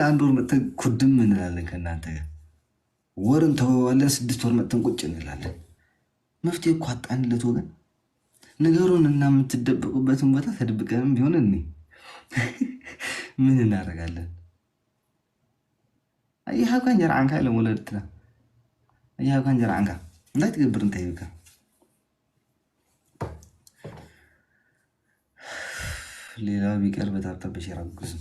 አንድ ወር መጥተን ኩድም እንላለን ከእናንተ ጋር ወርን ተወዋለን። 6 ወር መጥተን ቁጭ እንላለን። መፍትሄ እኮ አጣንለት ወገን። ነገሩን እና የምትደበቁበትን ቦታ ተደብቀንም ቢሆን እኔ ምን እናደርጋለን? أيها كان جرعانك إلى مولدتنا أيها كان جرعانك لا تقبر انت يبكى ليلا بيكر بتعطى بشي رقص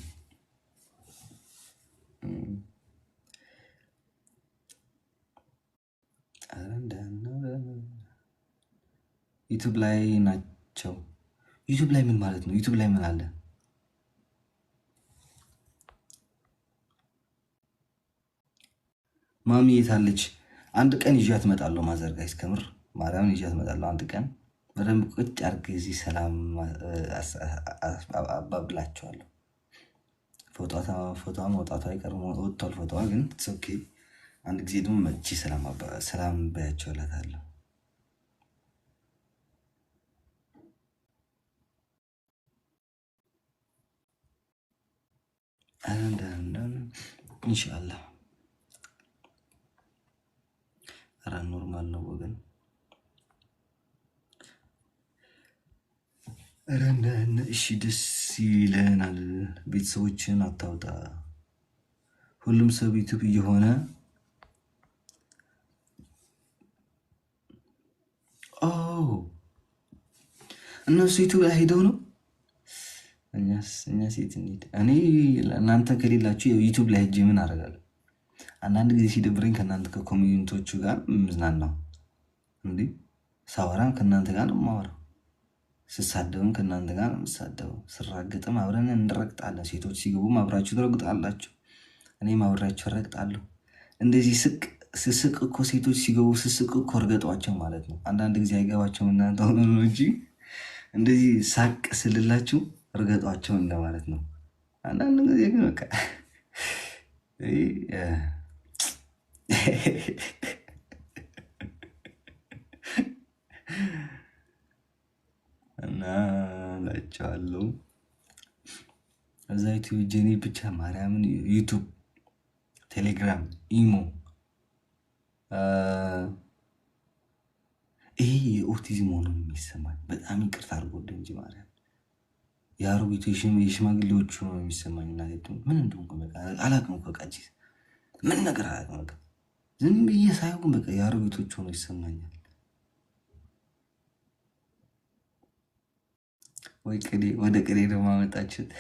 ዩቲዩብ ላይ ናቸው። ዩቲዩብ ላይ ምን ማለት ነው? ዩቲዩብ ላይ ምን አለ? ማሚ የታለች? አንድ ቀን ይዣት እመጣለሁ። ማዘርጋ እስከምር ማርያምን ይዣት እመጣለሁ። አንድ ቀን በደንብ ቁጭ አድርጌ እዚህ ሰላም አባብላቸዋለሁ። ፎቶዋ መውጣቷ አይቀርም፣ ወጥቷል ፎቶዋ ግን ኦኬ። አንድ ጊዜ ደግሞ መቼ ሰላም በያቸውላታለሁ። ኢንሻአላህ ኧረ ኖርማል ነው ወገን። እሺ ደስ ይለናል። ቤተሰቦችን አታውጣ። ሁሉም ሰው ዩቲዩብ እየሆነ እነሱ ዩቲዩብ ላይ ሄደው ነው። እኛ ሴት እንሂድ። እኔ እናንተ ከሌላችሁ ዩቲዩብ ላይ ሄጄ ምን አደርጋለሁ? አንዳንድ ጊዜ ሲደብረኝ ከእናንተ ከኮሚኒቲዎቹ ጋር ምዝናናው እንዴ። ሳወራም ከእናንተ ጋር ነው የማወራው፣ ስሳደብም ከእናንተ ጋር ነው የምሳደበው፣ ስራገጥም አብረን እንረግጣለን። ሴቶች ሲገቡም አብራችሁ ትረግጣላችሁ፣ እኔም አብራችሁ እረግጣለሁ። እንደዚህ ስስቅ እኮ ሴቶች ሲገቡ ስስቅ እኮ እርገጧቸው ማለት ነው። አንዳንድ ጊዜ አይገባቸውም እናንተ ሆኖ ነው እንጂ እንደዚህ ሳቅ ስልላችሁ እርገጧቸው እንደማለት ነው። አንዳንድ ጊዜ ግን በቃ እና ላቸዋለሁ እዛ ዩቲዩብ ጀኔ ብቻ ማርያምን ዩቱብ፣ ቴሌግራም፣ ኢሞ ይሄ የኦቲዝም ሆኖ የሚሰማኝ በጣም ይቅርታ አድርጎልኝ እንጂ ማርያም የአሮጊቱ የሽማግሌዎቹ ነው የሚሰማኝ። እና ምን እንደሆንኩ በቃ አላውቅም እኮ በቃ ምን ነገር አላውቅም። በቃ ዝም ብዬ ሳይሆን በቃ የአሮጊቶቹ ሆኖ ይሰማኛል። ወይ ቅኔ ወደ ቅኔ ደግሞ አመጣችሁት።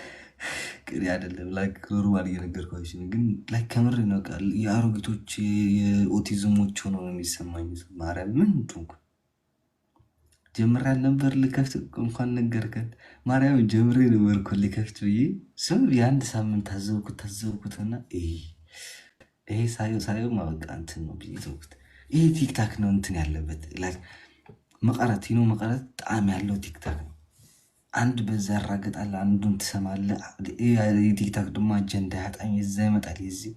ቅኔ አይደለም ላይክ ኖርማል እየነገርኳችሁ ግን ላይክ ከምር ነው። የአሮጊቶች የኦቲዝሞች ሆኖ ነው የሚሰማኝ። ማርያም ምን እንደሆንኩ ጀምሬ አልነበር ልከፍት እንኳን ነገርከን። ማርያም ጀምሬ ነበር እኮ ልከፍት ብዬ ስም የአንድ ሳምንት ታዘብኩትና ይሄ ሳየው ማበቃ እንትን ነው ብዬ ተውኩት። ይሄ ቲክታክ ነው እንትን ያለበት መቀረት መቀረት ጣዕም ያለው ቲክታክ ነው። አንድ በዛ ያራገጣል፣ አንዱን ትሰማለህ። የቲክታክ ደግሞ አጀንዳ ያጣኝ የዛ ይመጣል። የዚህ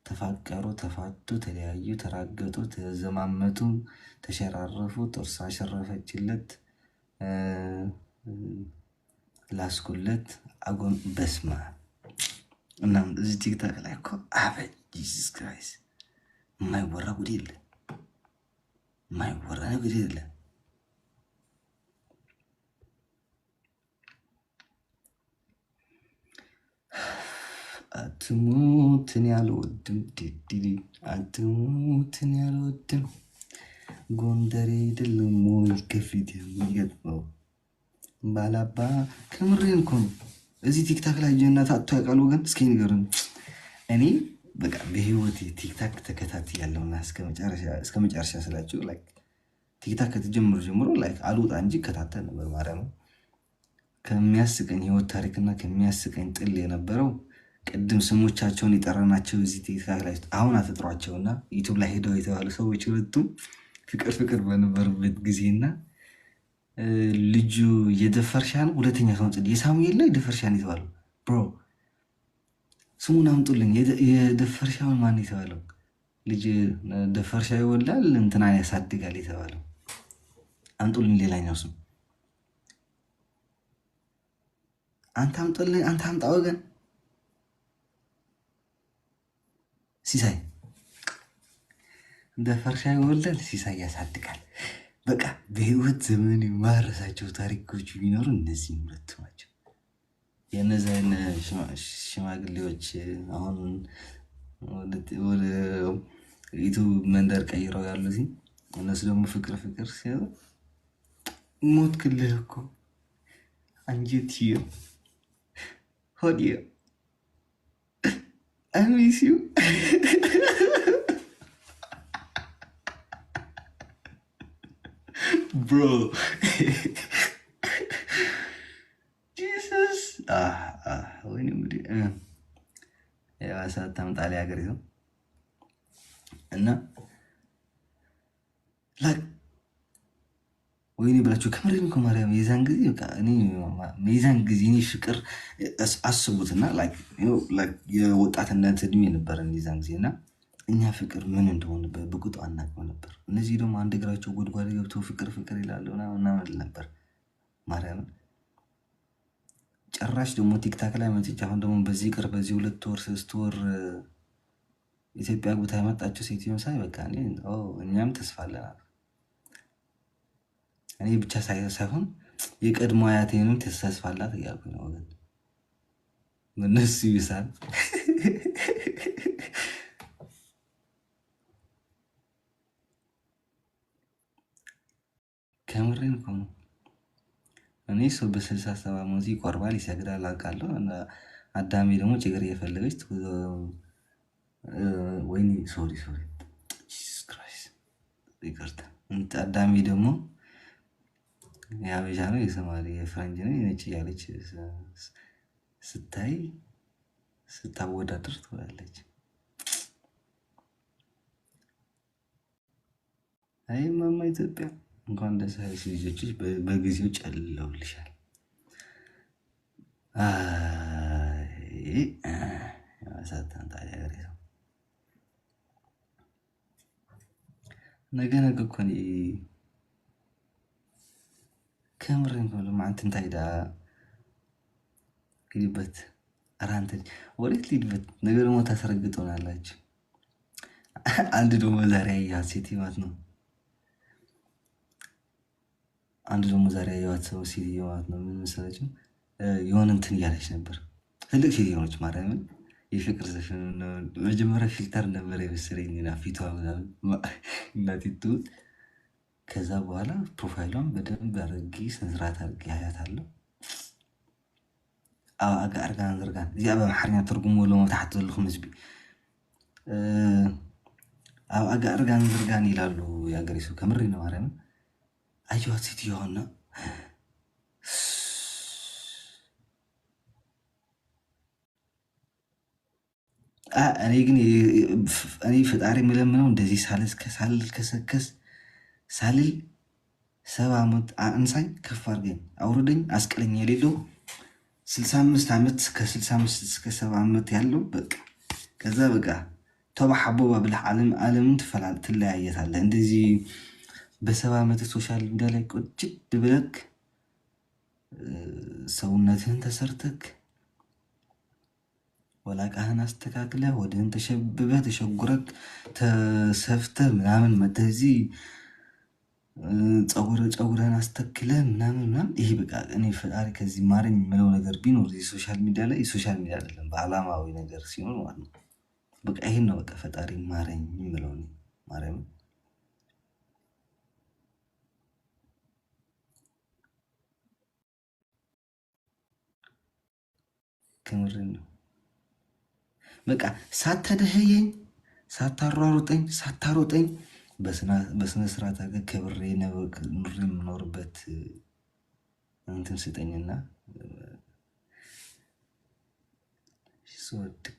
ተፋቀሩ፣ ተፋቱ፣ ተለያዩ፣ ተራገጡ፣ ተዘማመቱ፣ ተሸራረፉ፣ ጥርሷ አሸረፈችለት፣ ላስኩለት፣ አጎን በስማ እና እዚህ ቲክታክ ላይ እኮ አበ ጂሱስ ክራይስት የማይወራ ጉድ የለ፣ የማይወራ ጉድ የለ። አትሙትን ያልወድም ዲዲ አትሙትን ያልወድም ጎንደሬ አይደለም ወይ ከፊት የሚገጥመው ባላባ። ከምሬን እኮ ነው። እዚህ ቲክታክ ላይ ጀነት አጥቶ ያውቃል ወገን? እስኪ ንገሩን። እኔ በቃ በህይወት ቲክታክ ተከታትያለሁና እስከ መጨረሻ ስላችሁ ላይክ ቲክታክ ከተጀመሩ ጀምሮ ላይክ አልወጣ እንጂ ከታተል ነበር። ማርያም ከሚያስቀኝ ህይወት ታሪክና ከሚያስቀኝ ጥል የነበረው ቅድም ስሞቻቸውን የጠራናቸው እዚህ ቲክታክ ላይ አሁን አትጥሯቸውና ዩቱብ ላይ ሄደው የተባሉ ሰዎች ሁለቱም ፍቅር በነበሩበት ጊዜና ልጁ የደፈርሻን ሁለተኛ ሰው የሳሙኤል ላይ ደፈርሻን የተባለው ብሮ ስሙን አምጡልኝ። የደፈርሻውን ማን የተባለው ልጅ ደፈርሻ ይወላል እንትና ያሳድጋል የተባለው አምጡልኝ። ሌላኛው ስም አንተ አምጣ ወገን። ሲሳይ እንደ ፈርሻ ይወልዳል፣ ሲሳይ ያሳድጋል። በቃ በህይወት ዘመን የማረሳቸው ታሪኮች ቢኖሩ እነዚህ ሁለቱ ናቸው። የእነዚያን ሽማግሌዎች አሁን ወደ ዩቱብ መንደር ቀይረው ያሉት እነሱ ደግሞ ፍቅር ፍቅር ሲያዩ ሞት ክልህ እኮ አንጀትዮ ሆድዮ አሚሲዩ ብሮ ጂሰስ ወይኔ እንግዲህ የባሰ ታምጣሌ ሀገር ይዘው እና ወይኔ ብላችሁ ከምሬን እኮ ማርያም የዛን ጊዜ በቃ የዛን ጊዜ እኔ ፍቅር አስቡትና የወጣትነት እድሜ ነበረን የዛን ጊዜ እና እኛ ፍቅር ምን እንደሆነ በቁጡ አናውቅም ነበር። እነዚህ ደግሞ አንድ እግራቸው ጉድጓድ ገብተው ፍቅር ፍቅር ይላሉ ምናምን ነበር ማርያምን። ጭራሽ ደግሞ ቲክታክ ላይ መጥቼ አሁን ደግሞ በዚህ ቅር በዚህ 2 ወር 3 ወር ኢትዮጵያ ቦታ የመጣችው ሴትዮ ሳይ በቃ እኛም ተስፋ አለናል። እኔ ብቻ ሳይሆን የቀድሞ አያቴንም ተስፋ አላት እያልኩኝ ነው ወገን። እነሱ ይሳል ከምሬን እኮ ነው። እኔ ሰው በ67 ዓመቱ ይቆርባል ይሰግዳል አውቃለሁ። አዳሜ ደግሞ ችግር እየፈለገች ወይኔ ሶሪ ጂሰስ ክራይስት ይቅርታ። አዳሜ ደግሞ የሀበሻ ነው የሶማሌ የፍረንጅ ነው የነጭ እያለች ስታይ ስታወዳድር ትውላለች። አይ ማማ ኢትዮጵያ እንኳን ደስ ያለሽ ልጆችሽ በጊዜው ጨልለውልሻል። ሳታን ታዲያ ገሬ ሰው ነገ እኮ ከምሬን ነው ለማንተ እንታይዳ ሂድበት አራንተ ወዴት ሊድበት ነገር ደግሞ ታስረግጦናላችሁ። አንድ ደግሞ ዛሬ ያያት ሴት ማለት ነው። አንድ ደግሞ ዛሬ ያያት ሰው ሴት ማለት ነው። ምን መሰላችሁ? የሆነ እንትን እያለች ነበር። ትልቅ ሴት የሆነች ማርያምን የፍቅር ዘፈን መጀመሪያ ፊልተር ነበር የመሰለኝ ፊቷ ምናምን እናቲቱ። ከዛ በኋላ ፕሮፋይሏን በደንብ አድርጌ ስነስርዓት አድርጌ አያታለሁ። ኣብ ኣርጋን ዝርጋን እዚኣ በኣምሓርኛ ትርጉሙ ሎ ታሕቲ ዘለኹም ህዝቢ ኣብ ኣርጋን ዝርጋን ይላሉ የአገሬ ሰው። ከምሬ ነው ማርያምን። አየኋት ሴትዮዋና እኔ ግን እኔ ፈጣሪ የምለምነው እንደዚህ ሳልከሰከስ ሳልል 70 ዓመት አንሳኝ ከፍ አድርገኝ አውርደኝ አስቀለኝ የሌለው 65 ዓመት ከ65 እስከ 70 ዓመት ያለው በቃ ከዛ በቃ ተባሐቦባ ብለህ ዓለምን ትለያየታለህ። እንደዚህ በ70 ዓመት ሶሻል ሚዲያ ላይ ቁጭት ብለክ ሰውነትህን ተሰርተክ ወላቃህን አስተካክለህ ወደህን ተሸብበህ ተሸጉረክ ተሰፍተህ ምናምን መተህ እዚህ ፀጉርህን አስተክለህ ምናምን ይሄ በቃ እኔ ፈጣሪ ከዚህ ማረኝ የምለው ነገር ቢኖር ሶሻል ሚዲያ ላይ ሶሻል ሚዲያ አይደለም በዓላማዊ ነገር ሲሆን ማለት ነው። በቃ ይሄን ነው በቃ ፈጣሪ ማረኝ የምለው ነው። ማርያም ከምሬን ነው። በቃ ሳታደኸየኝ ሳታሯሩጠኝ ሳታሮጠኝ በስነ ስርዓት አገ ከብሬ ኑሬ የምኖርበት እንትን ስጠኝና ስወድቅ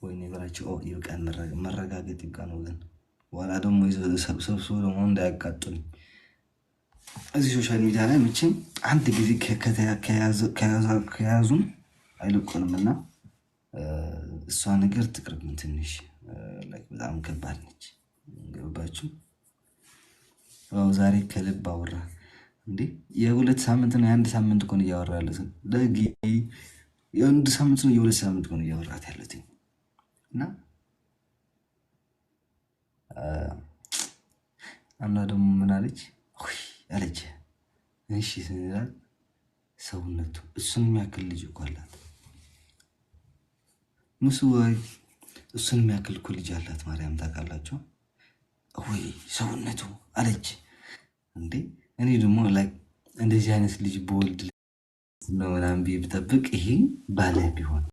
ወይኔ በላቸው ይብቃን፣ መረጋገጥ ይብቃን ወገን። በኋላ ደግሞ ሰብስቦ ደግሞ እንዳያቃጡኝ እዚህ ሶሻል ሚዲያ ላይ መቼም አንድ ጊዜ ከያዙን አይለቁንም እና እሷ ነገር ትቅርብን ትንሽ በጣም ከባድ ነች። ገባችሁ? ዛሬ ከልብ አወራ እንዴ? የ2 ሳምንት ነው የ1 ሳምንት እኮ ነው እያወራ ያለት የ1 ሳምንት ነው የ2 ሳምንት እኮ ነው እያወራት ያለት እና እና ደግሞ ምን አለች አለች እሺ ስንላት ሰውነቱ እሱን የሚያክል ልጅ እኮ አላት ወይ እሱን የሚያክል እኮ ልጅ አላት ማርያም ታውቃላችሁ ወይ ሰውነቱ አለች እንዴ እኔ ደግሞ ላይ እንደዚህ አይነት ልጅ በወልድ ነው ምናምን ብጠብቅ ይሄ ባለ ቢሆን